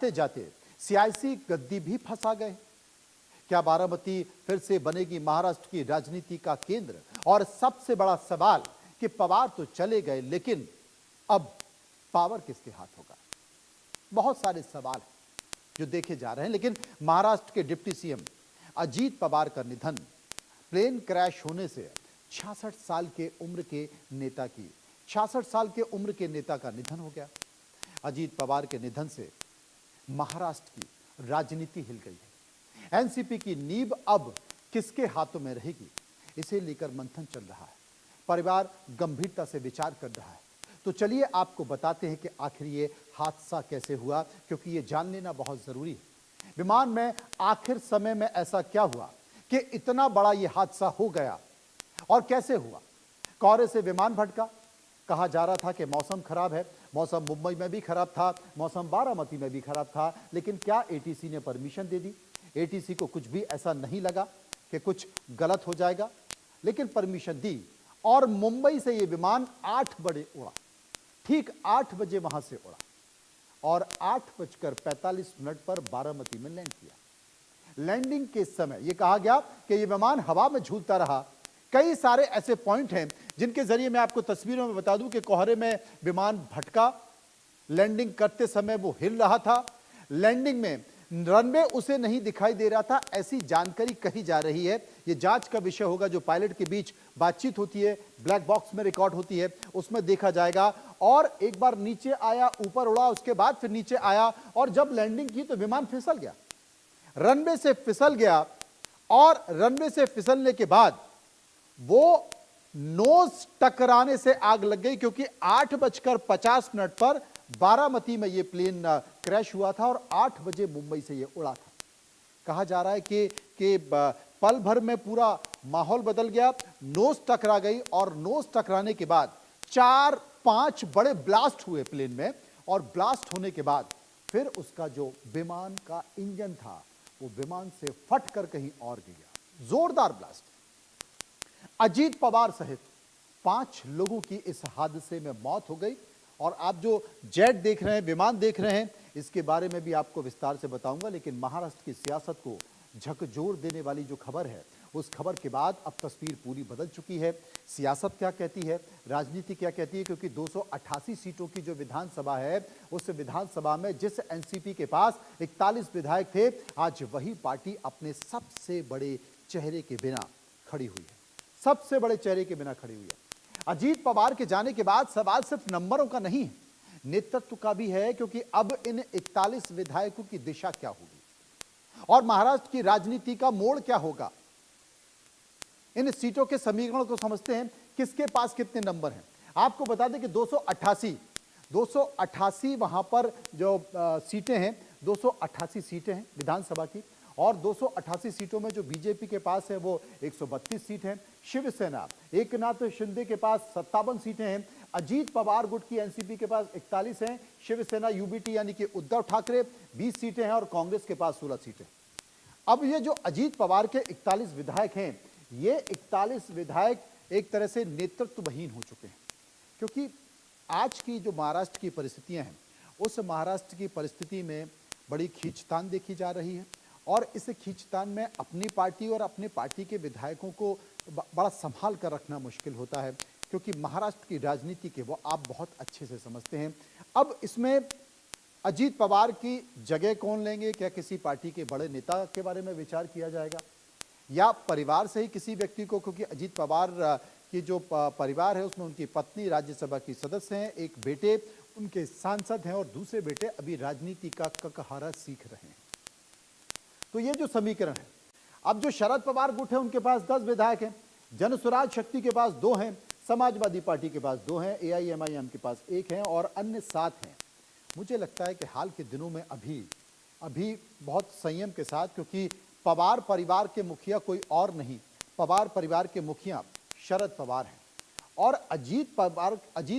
जाते जाते सियासी गद्दी भी फंसा गए। क्या बारामती फिर से बनेगी महाराष्ट्र की राजनीति का केंद्र? और सबसे बड़ा सवाल कि पवार तो चले गए, लेकिन अब पावर किसके हाथ होगा? बहुत सारे सवाल हैं जो देखे जा रहे हैं, लेकिन महाराष्ट्र के डिप्टी सीएम अजीत पवार का निधन, प्लेन क्रैश होने से 66 साल के उम्र के नेता की 66 साल के उम्र के नेता का निधन हो गया। अजीत पवार के निधन से महाराष्ट्र की राजनीति हिल गई है। एनसीपी की नींव अब किसके हाथों में रहेगी, इसे लेकर मंथन चल रहा है। परिवार गंभीरता से विचार कर रहा है। तो चलिए आपको बताते हैं कि आखिर ये हादसा कैसे हुआ, क्योंकि ये जान लेना बहुत जरूरी है। विमान में आखिर समय में ऐसा क्या हुआ कि इतना बड़ा ये हादसा हो गया और कैसे हुआ? कोहरे से विमान भटका। कहा जा रहा था कि मौसम खराब है। मौसम मुंबई में भी खराब था, मौसम बारामती में भी खराब था, लेकिन क्या एटीसी ने परमिशन दे दी? एटीसी को कुछ भी ऐसा नहीं लगा कि कुछ गलत हो जाएगा, लेकिन परमिशन दी और मुंबई से ये विमान 8 बजे उड़ा। ठीक 8 बजे वहां से उड़ा और 8:45 पर बारामती में लैंड किया। लैंडिंग के समय यह कहा गया कि यह विमान हवा में झूलता रहा। कई सारे ऐसे पॉइंट हैं जिनके जरिए मैं आपको तस्वीरों में बता दूं कि कोहरे में विमान भटका। लैंडिंग करते समय वो हिल रहा था। लैंडिंग में रनवे उसे नहीं दिखाई दे रहा था, ऐसी जानकारी कही जा रही है। ये जांच का विषय होगा। जो पायलट के बीच बातचीत होती है, ब्लैक बॉक्स में रिकॉर्ड होती है, उसमें देखा जाएगा। और एक बार नीचे आया, ऊपर उड़ा, उसके बाद फिर नीचे आया और जब लैंडिंग की तो विमान फिसल गया, रनवे से फिसल गया। और रनवे से फिसलने के बाद वो नोज टकराने से आग लग गई, क्योंकि 8:50 पर बारामती में यह प्लेन क्रैश हुआ था और 8 बजे मुंबई से यह उड़ा था। कहा जा रहा है कि पल भर में पूरा माहौल बदल गया। नोज टकरा गई और नोज टकराने के बाद 4-5 बड़े ब्लास्ट हुए प्लेन में, और ब्लास्ट होने के बाद फिर उसका जो विमान का इंजन था वो विमान से फट कर कहीं और गिर गया। जोरदार ब्लास्ट। अजीत पवार सहित 5 लोगों की इस हादसे में मौत हो गई। और आप जो जेट देख रहे हैं, विमान देख रहे हैं, इसके बारे में भी आपको विस्तार से बताऊंगा। लेकिन महाराष्ट्र की सियासत को झकझोर देने वाली जो खबर है, उस खबर के बाद अब तस्वीर पूरी बदल चुकी है। सियासत क्या कहती है, राजनीति क्या कहती है, क्योंकि 288 सीटों की जो विधानसभा है, उस विधानसभा में जिस एनसीपी के पास 41 विधायक थे, आज वही पार्टी अपने सबसे बड़े चेहरे के बिना खड़ी हुई है। सबसे बड़े चेहरे के बिना खड़ी हुई है। अजीत पवार के जाने के बाद सवाल सिर्फ नंबरों का नहीं है, नेतृत्व का भी है, क्योंकि अब इन 41 विधायकों की दिशा क्या होगी और महाराष्ट्र की राजनीति का मोड़ क्या होगा। इन सीटों के समीकरण को समझते हैं, किसके पास कितने नंबर हैं। आपको बता दें कि 288 वहां पर जो सीटें हैं, 288 सीटें हैं विधानसभा की, और 288 सीटों में जो बीजेपी के पास है वो 132 सीट हैं। शिवसेना एकनाथ शिंदे के पास 57 सीटें हैं। अजीत पवार गुट की एनसीपी के पास 41 हैं। शिवसेना यूबीटी यानी कि उद्धव ठाकरे 20 सीटें हैं और कांग्रेस के पास 16 सीटें। अब ये जो अजीत पवार के 41 विधायक हैं, ये 41 विधायक एक तरह से नेतृत्वहीन हो चुके हैं, क्योंकि आज की जो महाराष्ट्र की परिस्थितियां हैं, उस महाराष्ट्र की परिस्थिति में बड़ी खींचतान देखी जा रही है। और इस खींचतान में अपनी पार्टी और अपने पार्टी के विधायकों को बड़ा संभाल कर रखना मुश्किल होता है, क्योंकि महाराष्ट्र की राजनीति के वो आप बहुत अच्छे से समझते हैं। अब इसमें अजीत पवार की जगह कौन लेंगे? क्या किसी पार्टी के बड़े नेता के बारे में विचार किया जाएगा, या परिवार से ही किसी व्यक्ति को? क्योंकि अजीत पवार की जो परिवार है उसमें उनकी पत्नी राज्यसभा की सदस्य हैं, एक बेटे उनके सांसद हैं और दूसरे बेटे अभी राजनीति का ककहरा सीख रहे हैं। तो ये जो समीकरण है, अब जो शरद पवार गुट है उनके पास 10 विधायक हैं, जनसुराज शक्ति के पास 2 हैं, समाजवादी पार्टी के पास 2 हैं, एआईएमआईएम के पास 1 है और अन्य 7 हैं। मुझे लगता है कि हाल के दिनों में अभी बहुत संयम के साथ, क्योंकि पवार परिवार के मुखिया कोई और नहीं, पवार परिवार के मुखिया शरद पवार हैं। और अजीत